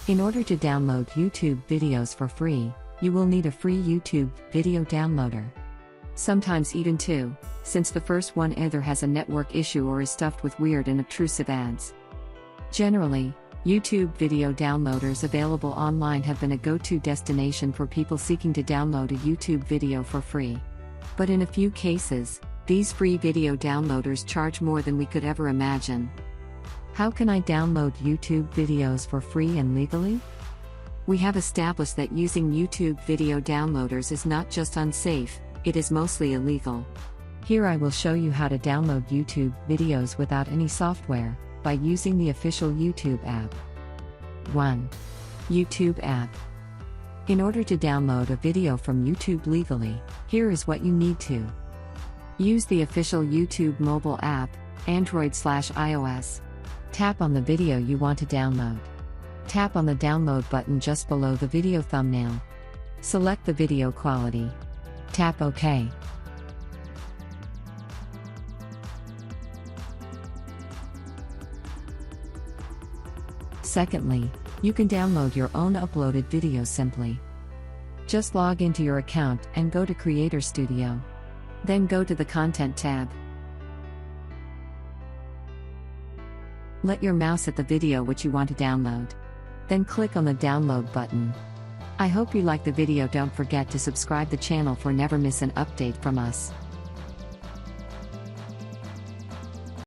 In order to download YouTube videos for free, you will need a free YouTube video downloader. Sometimes even two, since the first one either has a network issue or is stuffed with weird and obtrusive ads. Generally, YouTube video downloaders available online have been a go-to destination for people seeking to download a YouTube video for free. But in a few cases, these free video downloaders charge more than we could ever imagine. How can I download YouTube videos for free and legally? We have established that using YouTube video downloaders is not just unsafe, it is mostly illegal. Here I will show you how to download YouTube videos without any software, by using the official YouTube app. 1. YouTube app. In order to download a video from YouTube legally, here is what you need to. Use the official YouTube mobile app, Android/iOS. Tap on the video you want to download. Tap on the download button just below the video thumbnail. Select the video quality. Tap OK. Secondly, you can download your own uploaded video simply. Just log into your account and go to Creator Studio. Then go to the Content tab. Let your mouse hit the video which you want to download. Then click on the download button. I hope you like the video. Don't forget to subscribe the channel for never miss an update from us.